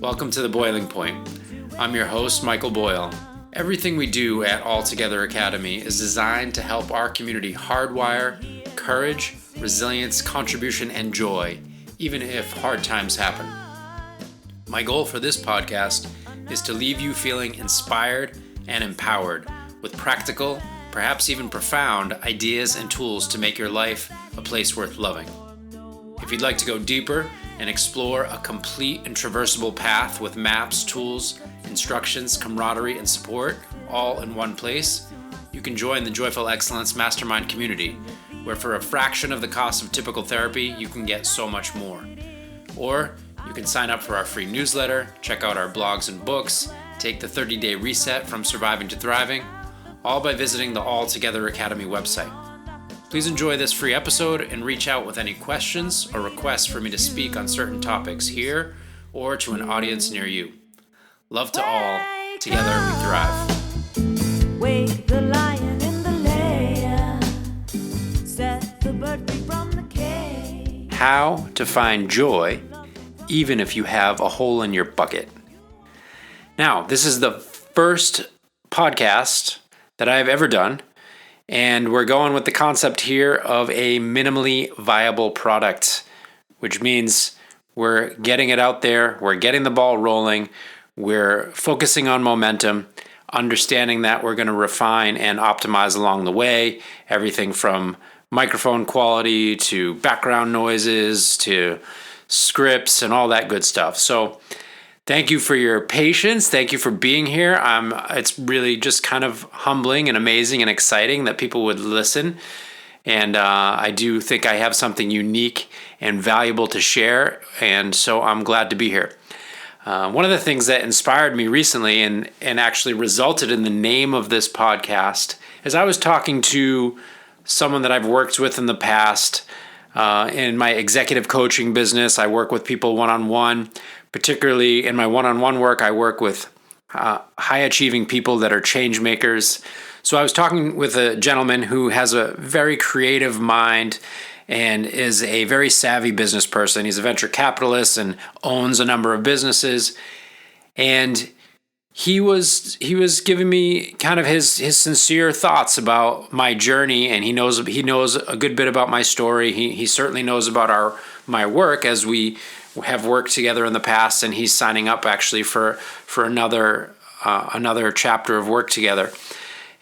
Welcome to the Boiling Point. I'm your host, Michael Boyle. Everything we do at All Together Academy is designed to help our community hardwire courage, resilience, contribution, and joy, even if hard times happen. My goal for this podcast is to leave you feeling inspired and empowered with practical, perhaps even profound ideas and tools to make your life a place worth loving. If you'd like to go deeper and explore a complete and traversable path with maps, tools, instructions, camaraderie, and support all in one place, you can join the Joyful Excellence Mastermind Community, where for a fraction of the cost of typical therapy, you can get so much more. Or you can sign up for our free newsletter, check out our blogs and books, take the 30-day reset from surviving to thriving, all by visiting the All Together Academy website. Please enjoy this free episode and reach out with any questions or requests for me to speak on certain topics here or to an audience near you. Love to all. Together we thrive. Wake the lion in the lair. Set the bird free from the cage. How to find joy even if you have a hole in your bucket. Now, this is the first podcast that I've ever done. And we're going with the concept here of a minimally viable product, which means we're getting it out there, we're getting the ball rolling, we're focusing on momentum, understanding that we're going to refine and optimize along the way, everything from microphone quality to background noises to scripts and all that good stuff. So thank you for your patience. Thank you for being here. It's really just kind of humbling and amazing and exciting that people would listen. And I do think I have something unique and valuable to share. And so I'm glad to be here. One of the things that inspired me recently and actually resulted in the name of this podcast is I was talking to someone that I've worked with in the past. In my executive coaching business, I work with people one-on-one. Particularly in my one-on-one work, I work with high-achieving people that are change makers. So I was talking with a gentleman who has a very creative mind and is a very savvy business person. He's a venture capitalist and owns a number of businesses. And he was giving me kind of his sincere thoughts about my journey, and he knows a good bit about my story. He certainly knows about my work as we have worked together in the past, and he's signing up actually for another chapter of work together.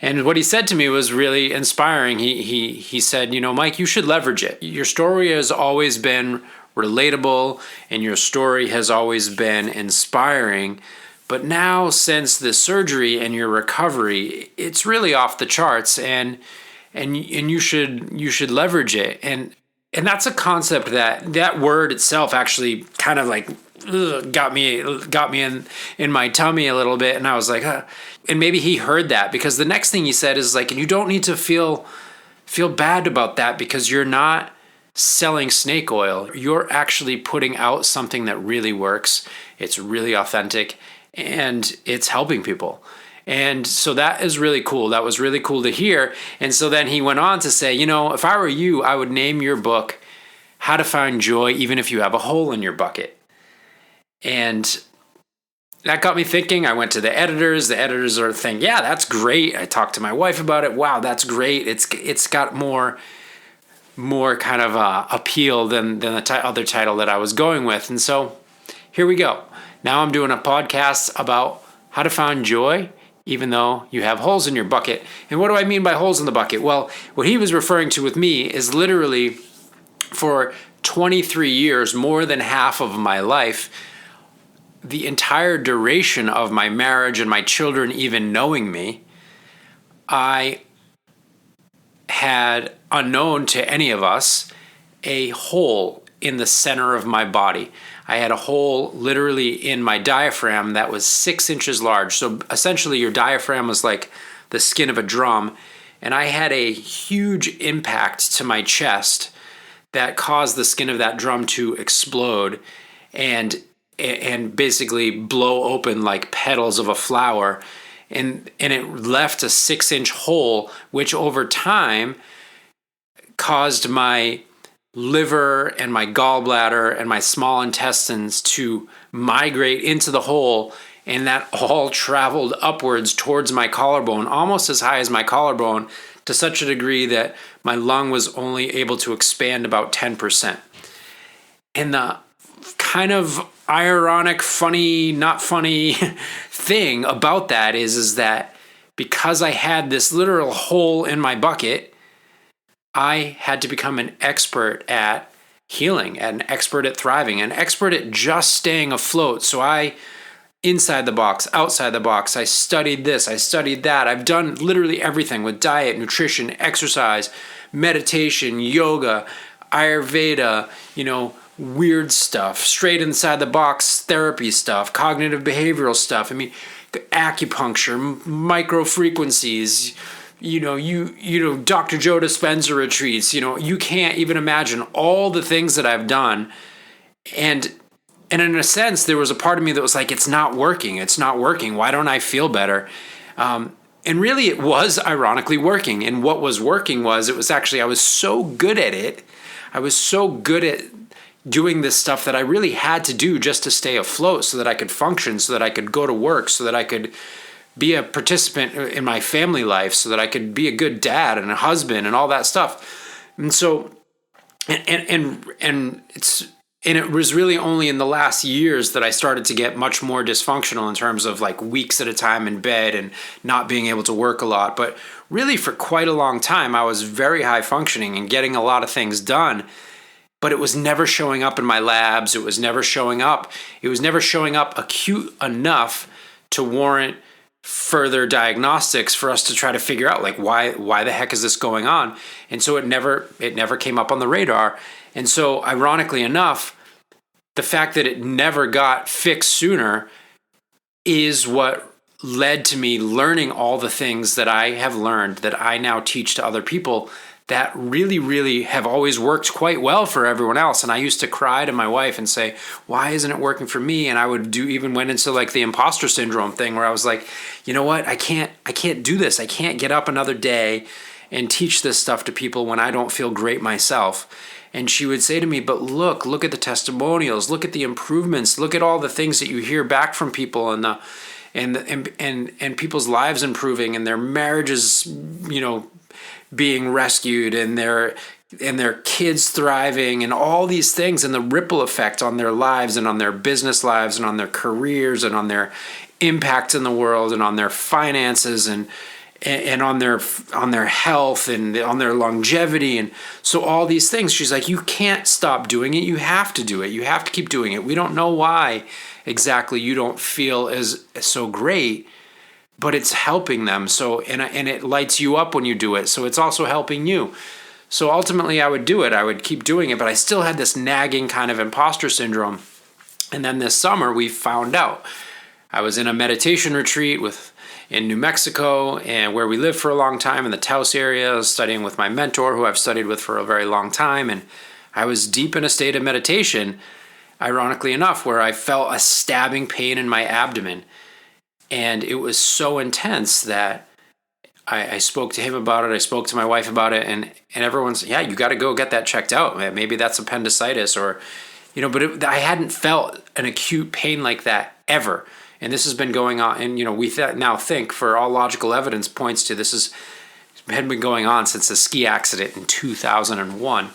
And what he said to me was really inspiring. He said, Mike, you should leverage it. Your story has always been relatable, and your story has always been inspiring. But now, since the surgery and your recovery, it's really off the charts, and you should leverage it. And that's a concept that word itself actually kind of like got me in my tummy a little bit. And I was like, and maybe he heard that, because the next thing he said is like, and you don't need to feel bad about that, because you're not selling snake oil. You're actually putting out something that really works. It's really authentic and it's helping people. And so that is really cool. That was really cool to hear. And so then he went on to say, if I were you, I would name your book How to Find Joy Even If You Have a Hole in Your Bucket. And that got me thinking. I went to the editors. The editors are thinking, yeah, that's great. I talked to my wife about it. Wow, that's great. It's got more kind of appeal than the other title that I was going with. And so here we go. Now I'm doing a podcast about how to find joy even though you have holes in your bucket. And what do I mean by holes in the bucket? Well, what he was referring to with me is literally for 23 years, more than half of my life, the entire duration of my marriage and my children even knowing me, I had, unknown to any of us, a hole in the center of my body. I had a hole literally in my diaphragm that was 6 inches large. So essentially your diaphragm was like the skin of a drum. And I had a huge impact to my chest that caused the skin of that drum to explode and basically blow open like petals of a flower. And it left a 6-inch hole, which over time caused my liver and my gallbladder and my small intestines to migrate into the hole, and that all traveled upwards towards my collarbone, almost as high as my collarbone, to such a degree that my lung was only able to expand about 10%. And the kind of ironic, funny, not funny thing about that is that because I had this literal hole in my bucket, I had to become an expert at healing, an expert at thriving, an expert at just staying afloat. So I, inside the box, outside the box, I studied this, I studied that. I've done literally everything with diet, nutrition, exercise, meditation, yoga, Ayurveda, weird stuff, straight inside the box therapy stuff, cognitive behavioral stuff. I mean, acupuncture, micro frequencies, Dr. Joe Dispenza retreats, you can't even imagine all the things that I've done. And in a sense, there was a part of me that was like, it's not working. Why don't I feel better? And really it was ironically working. And what was working was, I was so good at it. I was so good at doing this stuff that I really had to do just to stay afloat, so that I could function, so that I could go to work, so that I could be a participant in my family life, so that I could be a good dad and a husband and all that stuff. And so, and it was really only in the last years that I started to get much more dysfunctional in terms of like weeks at a time in bed and not being able to work a lot. But really for quite a long time, I was very high functioning and getting a lot of things done. But it was never showing up in my labs. It was never showing up acute enough to warrant further diagnostics for us to try to figure out like why the heck is this going on. And so it never came up on the radar. And so ironically enough, the fact that it never got fixed sooner is what led to me learning all the things that I have learned that I now teach to other people that really, really have always worked quite well for everyone else. And I used to cry to my wife and say, why isn't it working for me? And I would went into like the imposter syndrome thing where I was like, you know what? I can't do this. I can't get up another day and teach this stuff to people when I don't feel great myself. And she would say to me, but look at the testimonials, look at the improvements, look at all the things that you hear back from people and people's lives improving and their marriages, being rescued and their kids thriving and all these things, and the ripple effect on their lives and on their business lives and on their careers and on their impact in the world and on their finances and on their health and on their longevity. And so all these things, she's like, you can't stop doing it. You have to do it. You have to keep doing it. We don't know why exactly you don't feel as so great, but it's helping them. So, and it lights you up when you do it. So it's also helping you. So ultimately I would do it. I would keep doing it, but I still had this nagging kind of imposter syndrome. And then this summer we found out. I was in a meditation retreat in New Mexico, and where we lived for a long time in the Taos area. I was studying with my mentor, who I've studied with for a very long time. And I was deep in a state of meditation, ironically enough, where I felt a stabbing pain in my abdomen. And it was so intense that I spoke to him about it. I spoke to my wife about it, and everyone's, yeah, you got to go get that checked out. Maybe that's appendicitis but I hadn't felt an acute pain like that ever. And this has been going on. And, we now think, for all logical evidence points to, had been going on since the ski accident in 2001.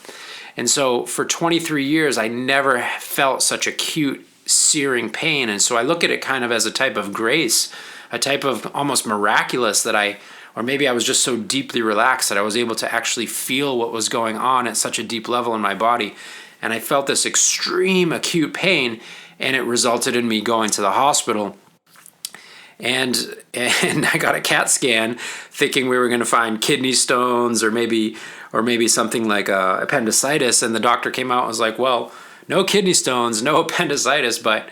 And so for 23 years, I never felt such acute searing pain. And so I look at it kind of as a type of grace, a type of almost miraculous or maybe I was just so deeply relaxed that I was able to actually feel what was going on at such a deep level in my body. And I felt this extreme acute pain, and it resulted in me going to the hospital. And I got a CAT scan thinking we were going to find kidney stones or maybe something like appendicitis. And the doctor came out and was like, well, no kidney stones, no appendicitis, but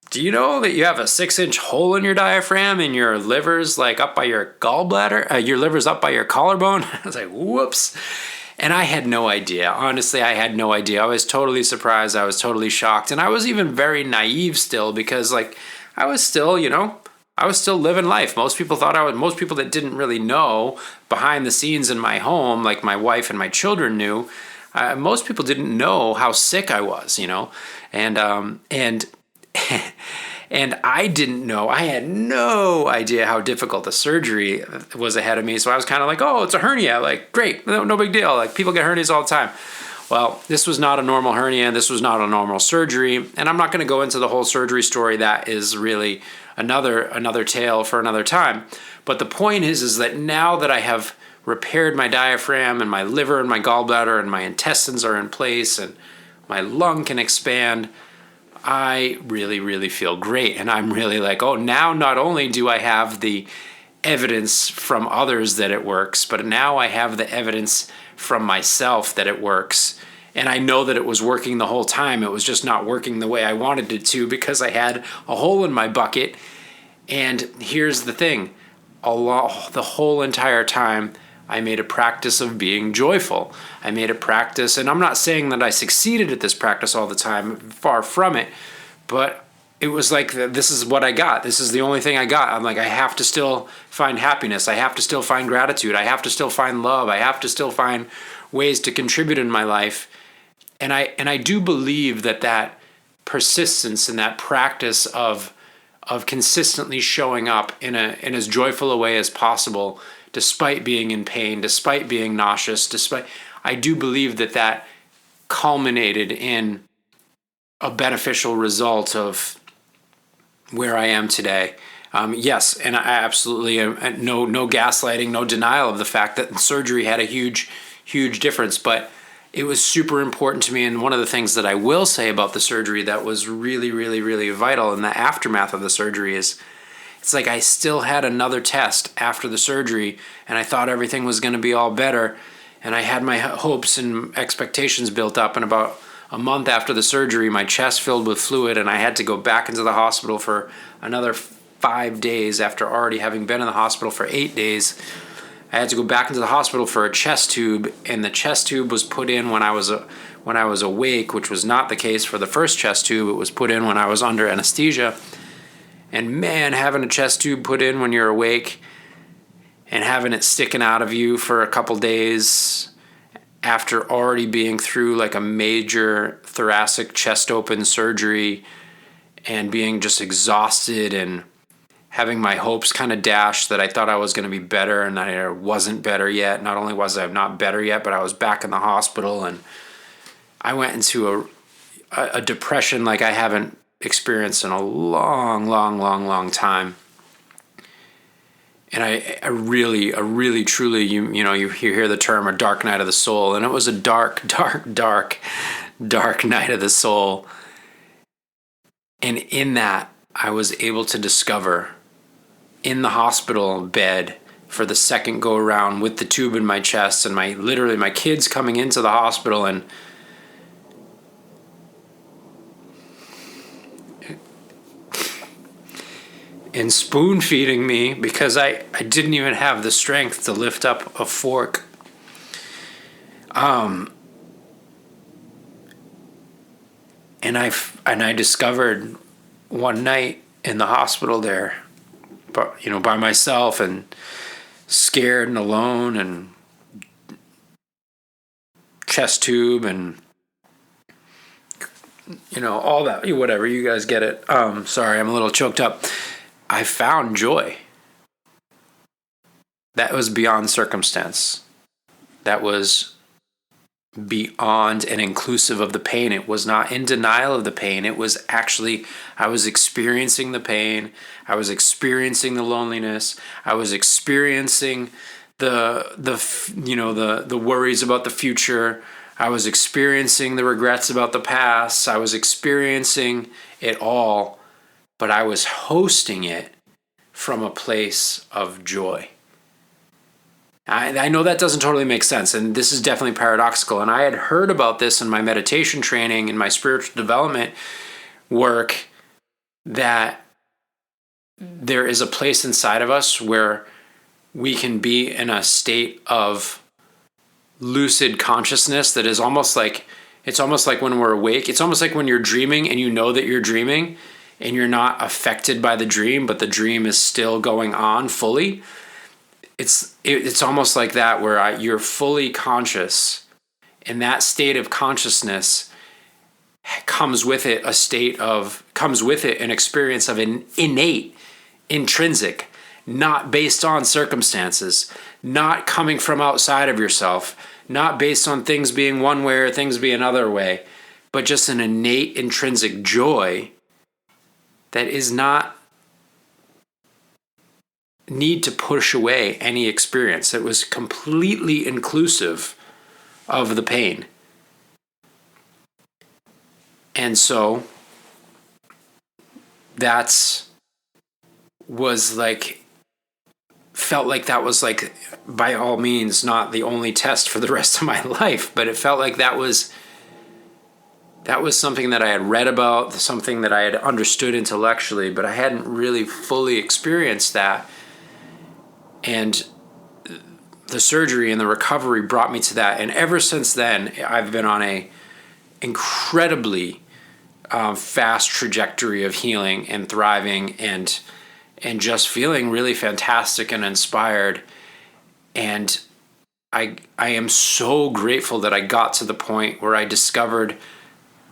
do you know that you have a 6-inch hole in your diaphragm and your liver's like up by your gallbladder? Your liver's up by your collarbone? I was like, whoops. And I had no idea. Honestly, I had no idea. I was totally surprised. I was totally shocked. And I was even very naive still, because I was still living life. Most people that didn't really know behind the scenes in my home, like my wife and my children knew, Most people didn't know how sick I was, and and I didn't know. I had no idea how difficult the surgery was ahead of me. So I was kind of like, oh, it's a hernia. Like, great, no big deal. Like, people get hernias all the time. Well, this was not a normal hernia. This was not a normal surgery. And I'm not going to go into the whole surgery story. That is really another tale for another time. But the point is that now that I have repaired my diaphragm and my liver and my gallbladder and my intestines are in place and my lung can expand, I really, really feel great. And I'm really like, oh, now not only do I have the evidence from others that it works, but now I have the evidence from myself that it works. And I know that it was working the whole time. It was just not working the way I wanted it to because I had a hole in my bucket. And here's the thing. The whole entire time, I made a practice of being joyful. I made a practice, and I'm not saying that I succeeded at this practice all the time, far from it, but it was like, this is what I got. This is the only thing I got. I'm like, I have to still find happiness. I have to still find gratitude. I have to still find love. I have to still find ways to contribute in my life. And I do believe that persistence and that practice of consistently showing up in as joyful a way as possible, despite being in pain, despite being nauseous, I do believe that culminated in a beneficial result of where I am today. Yes, and I absolutely no gaslighting, no denial of the fact that surgery had a huge difference, but it was super important to me. And one of the things that I will say about the surgery that was really, really, really vital in the aftermath of the surgery is, it's like I still had another test after the surgery, and I thought everything was going to be all better, and I had my hopes and expectations built up, and about a month after the surgery, my chest filled with fluid, and I had to go back into the hospital for another 5 days after already having been in the hospital for 8 days. I had to go back into the hospital for a chest tube, and the chest tube was put in when I was awake, which was not the case for the first chest tube. It was put in when I was under anesthesia. And man, having a chest tube put in when you're awake and having it sticking out of you for a couple days after already being through like a major thoracic chest open surgery and being just exhausted and having my hopes kind of dashed that I thought I was going to be better and I wasn't better yet. Not only was I not better yet, but I was back in the hospital, and I went into a depression like I haven't experienced in a long time. And I really truly, you hear the term a dark night of the soul, and it was a dark night of the soul. And in that, I was able to discover in the hospital bed for the second go around with the tube in my chest and my kids coming into the hospital and spoon feeding me because I didn't even have the strength to lift up a fork. And I discovered one night in the hospital there, but by myself and scared and alone and chest tube and all that, whatever, you guys get it. Sorry, I'm a little choked up. I found joy. That was beyond circumstance. That was beyond and inclusive of the pain. It was not in denial of the pain. It was actually, I was experiencing the pain. I was experiencing the loneliness. I was experiencing the worries about the future. I was experiencing the regrets about the past. I was experiencing it all, but I was hosting it from a place of joy. I know that doesn't totally make sense, and this is definitely paradoxical. And I had heard about this in my meditation training, in my spiritual development work, that there is a place inside of us where we can be in a state of lucid consciousness that is almost like when we're awake. It's almost like when you're dreaming and you know that you're dreaming and you're not affected by the dream, but the dream is still going on fully. It's almost like that, where you're fully conscious And that state of consciousness comes with it an experience of an innate, intrinsic, not based on circumstances, not coming from outside of yourself, not based on things being one way or things being another way, but just an innate, intrinsic joy that is not need to push away any experience. It was completely inclusive of the pain. And so felt like that was like, by all means, not the only test for the rest of my life, but it felt like that was something that I had read about, something that I had understood intellectually, but I hadn't really fully experienced that. And the surgery and the recovery brought me to that. And ever since then, I've been on a incredibly fast trajectory of healing and thriving and just feeling really fantastic and inspired. And I am so grateful that I got to the point where I discovered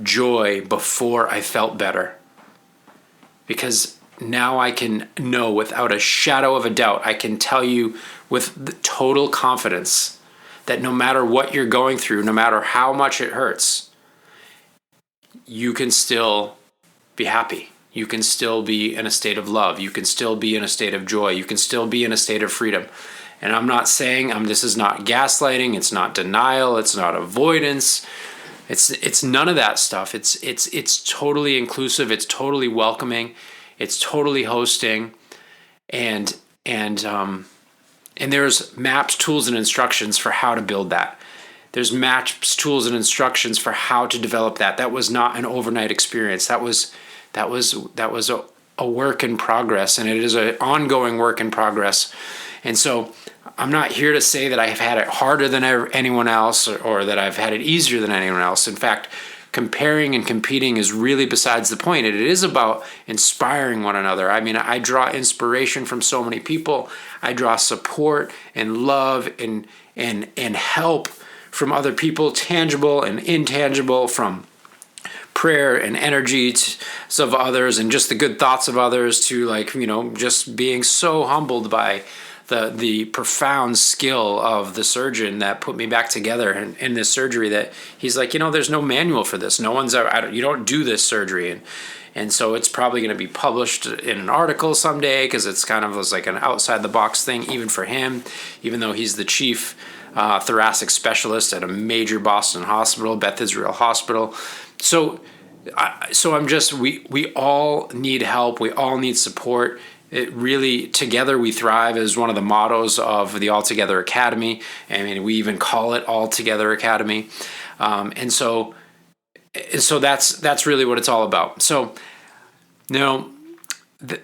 joy before I felt better. Because now I can know without a shadow of a doubt, I can tell you with total confidence that no matter what you're going through, no matter how much it hurts, you can still be happy. You can still be in a state of love. You can still be in a state of joy. You can still be in a state of freedom. And I'm not saying this is not gaslighting. It's not denial. It's not avoidance. It's none of that stuff. It's totally inclusive. It's totally welcoming. It's totally hosting. And there's maps, tools, and instructions for how to build that. There's maps, tools, and instructions for how to develop that. That was not an overnight experience. That was a work in progress, and it is an ongoing work in progress. And so I'm not here to say that I've had it harder than anyone else or that I've had it easier than anyone else. In fact, comparing and competing is really besides the point. It is about inspiring one another. I mean, I draw inspiration from so many people. I draw support and love and help from other people, tangible and intangible, from prayer and energy of others and just the good thoughts of others to just being so humbled by the profound skill of the surgeon that put me back together in this surgery, that he's like, there's no manual for this. No one's ever, you don't do this surgery. And so it's probably going to be published in an article someday, because it's kind of like an outside the box thing, even for him, even though he's the chief thoracic specialist at a major Boston hospital, Beth Israel Hospital. So we all need help. We all need support. It really, together we thrive is one of the mottos of the All Together Academy. I mean, we even call it All Together Academy. And so that's really what it's all about. So, that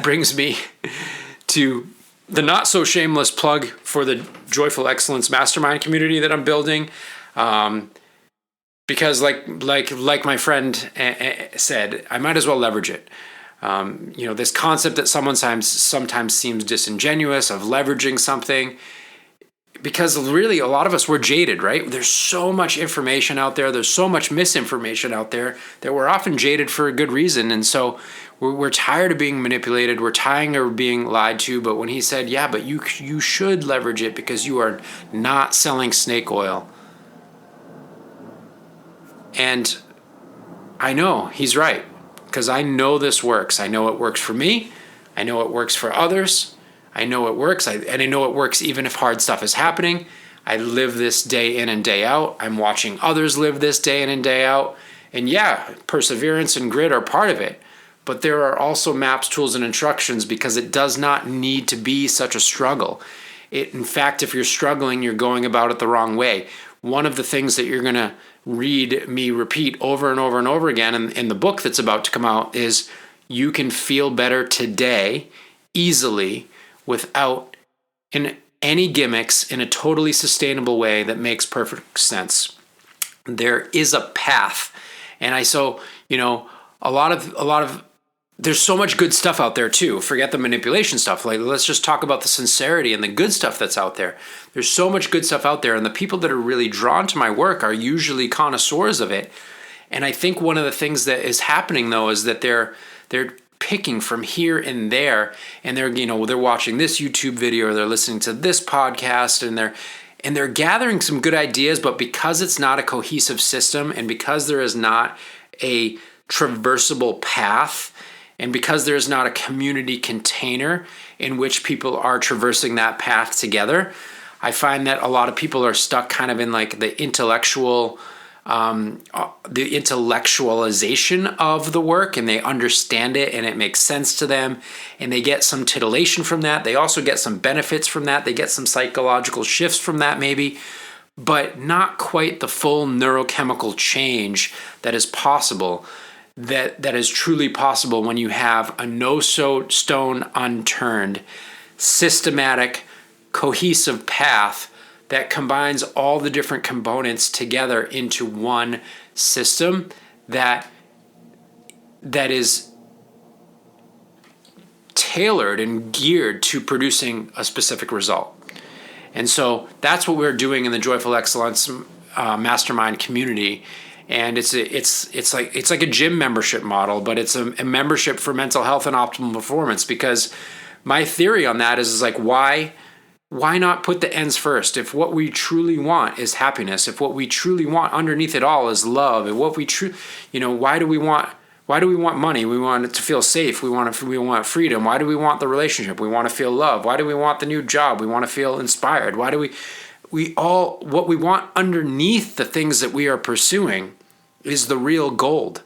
brings me to the not so shameless plug for the Joyful Excellence Mastermind Community that I'm building. Because like my friend said, I might as well leverage it. This concept that sometimes seems disingenuous of leveraging something, because really a lot of us, we're jaded, right? There's so much information out there. There's so much misinformation out there that we're often jaded for a good reason. And so we're tired of being manipulated. We're tired of being lied to. But when he said, yeah, but you should leverage it because you are not selling snake oil. And I know he's right, because I know this works. I know it works for me. I know it works for others. I know it works. And I know it works even if hard stuff is happening. I live this day in and day out. I'm watching others live this day in and day out. And yeah, perseverance and grit are part of it. But there are also maps, tools, and instructions, because it does not need to be such a struggle. In fact, if you're struggling, you're going about it the wrong way. One of the things that you're going to read me repeat over and over and over again in the book that's about to come out is, you can feel better today easily without any gimmicks, in a totally sustainable way that makes perfect sense. There is a path. And a lot of there's so much good stuff out there too. Forget the manipulation stuff. Like, let's just talk about the sincerity and the good stuff that's out there. There's so much good stuff out there, and the people that are really drawn to my work are usually connoisseurs of it. And I think one of the things that is happening though is that they're picking from here and there, and they're watching this YouTube video, or they're listening to this podcast, and they're gathering some good ideas, but because it's not a cohesive system, and because there is not a traversable path, and because there's not a community container in which people are traversing that path together, I find that a lot of people are stuck kind of in like the intellectualization of the work, and they understand it and it makes sense to them, and they get some titillation from that. They also get some benefits from that. They get some psychological shifts from that maybe, but not quite the full neurochemical change that is possible, that is truly possible when you have a no stone unturned, systematic, cohesive path that combines all the different components together into one system that is tailored and geared to producing a specific result. And so that's what we're doing in the Joyful Excellence Mastermind Community. And it's like a gym membership model, but it's a membership for mental health and optimal performance. Because my theory on that is like, why not put the ends first? If what we truly want is happiness, if what we truly want underneath it all is love, and what we why do we want money? We want it to feel safe. We want freedom. Why do we want the relationship? We want to feel love. Why do we want the new job? We want to feel inspired. Why do what we want underneath the things that we are pursuing is the real gold.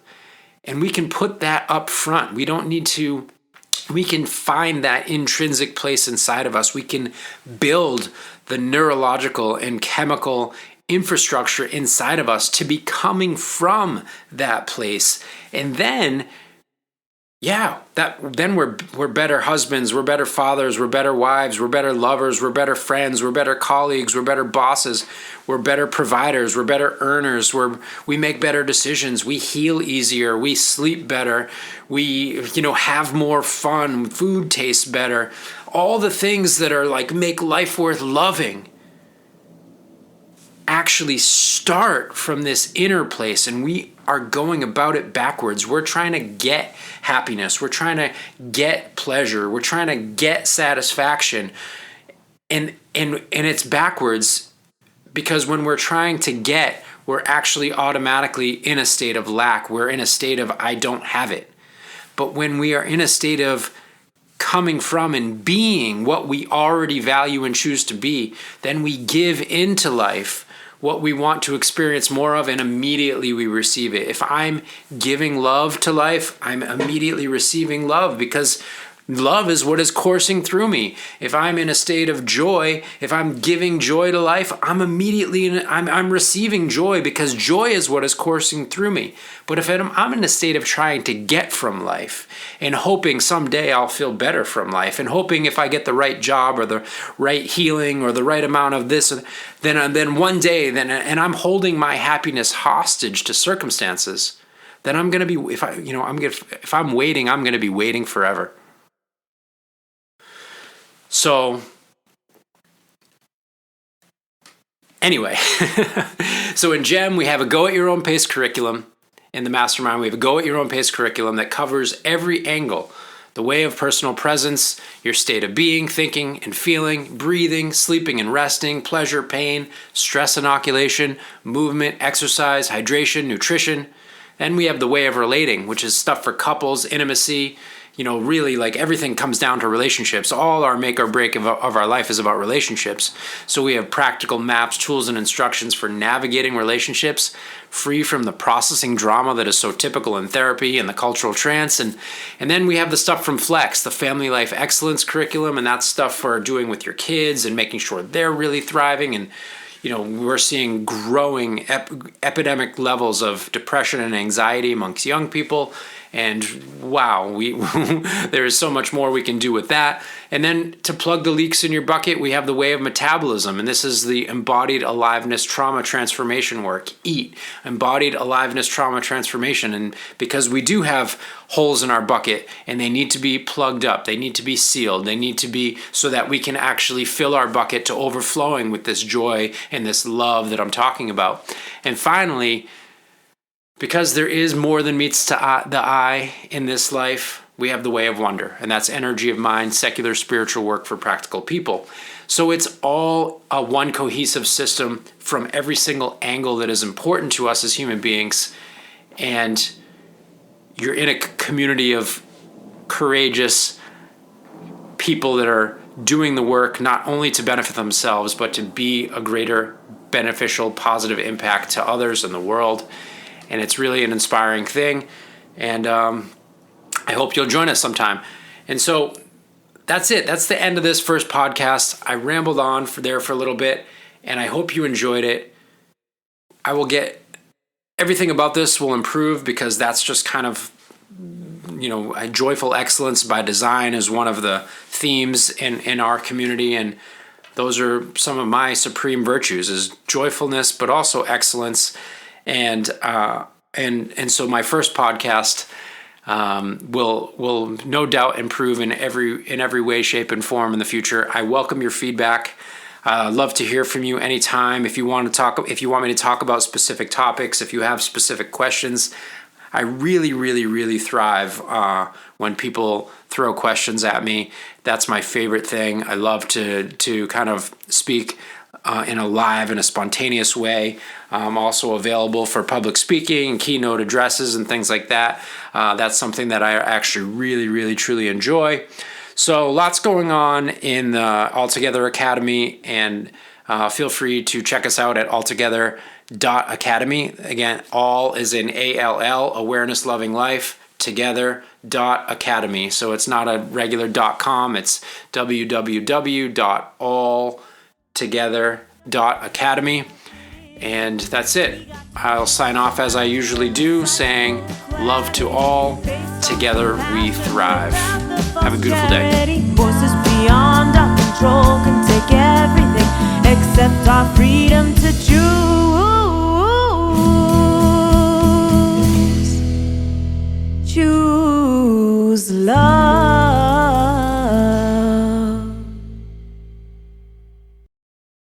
And we can put that up front. We can find that intrinsic place inside of us. We can build the neurological and chemical infrastructure inside of us to be coming from that place. And then we're better husbands, we're better fathers, we're better wives, we're better lovers, we're better friends, we're better colleagues, we're better bosses, we're better providers, we're better earners, we make better decisions, we heal easier, we sleep better, we have more fun, food tastes better, all the things that are like make life worth loving actually start from this inner place, and we are going about it backwards. We're trying to get happiness. We're trying to get pleasure. We're trying to get satisfaction. And it's backwards, because when we're trying to get, we're actually automatically in a state of lack. We're in a state of I don't have it. But when we are in a state of coming from and being what we already value and choose to be, then we give into life what we want to experience more of, and immediately we receive it. If I'm giving love to life, I'm immediately receiving love, because love is what is coursing through me. If I'm in a state of joy, if I'm giving joy to life, I'm receiving joy, because joy is what is coursing through me. But if I'm in a state of trying to get from life and hoping someday I'll feel better from life, and hoping if I get the right job or the right healing or the right amount of this, then one day, and I'm holding my happiness hostage to circumstances, then I'm going to be, if I'm waiting, I'm going to be waiting forever. So anyway, so in GEM, we have a go at your own pace curriculum. In the mastermind, we have a go at your own pace curriculum that covers every angle: the way of personal presence, your state of being, thinking and feeling, breathing, sleeping and resting, pleasure, pain, stress inoculation, movement, exercise, hydration, nutrition. Then we have the way of relating, which is stuff for couples, intimacy. Really, like, everything comes down to relationships. All our make or break of our life is about relationships. So we have practical maps, tools, and instructions for navigating relationships, free from the processing drama that is so typical in therapy and the cultural trance. And then we have the stuff from Flex, the Family Life Excellence curriculum, and that's stuff for doing with your kids and making sure they're really thriving. And we're seeing growing epidemic levels of depression and anxiety amongst young people. And wow, there is so much more we can do with that. And then to plug the leaks in your bucket, we have the way of metabolism. And this is the embodied aliveness trauma transformation work. EAT, embodied aliveness trauma transformation. And because we do have holes in our bucket and they need to be plugged up, they need to be sealed, they need to be so that we can actually fill our bucket to overflowing with this joy and this love that I'm talking about. And finally, because there is more than meets the eye in this life, we have the way of wonder, and that's energy of mind, secular spiritual work for practical people. So it's all a one cohesive system from every single angle that is important to us as human beings. And you're in a community of courageous people that are doing the work not only to benefit themselves, but to be a greater beneficial, positive impact to others in the world. And it's really an inspiring thing. And I hope you'll join us sometime. And so that's it. That's the end of this first podcast. I rambled on for a little bit, and I hope you enjoyed it. I will get everything about this will improve because that's just kind of, a joyful excellence by design is one of the themes in our community. And those are some of my supreme virtues is joyfulness, but also excellence. And so my first podcast will no doubt improve in every way, shape, and form in the future. I welcome your feedback. Love to hear from you anytime. If you want me to talk about specific topics, if you have specific questions, I really, really, really thrive when people throw questions at me. That's my favorite thing. I love to kind of speak in a live and a spontaneous way. I'm also available for public speaking, keynote addresses, and things like that. That's something that I actually really, really, truly enjoy. So lots going on in the Altogether Academy, and feel free to check us out at altogether.academy. Again, all is in ALL, Awareness Loving Life, together.academy. So it's not a regular .com, it's www.alltogether.academy. And that's it. I'll sign off as I usually do, saying, love to all, together we thrive. Have a beautiful day. Forces beyond our control can take everything except our freedom to choose.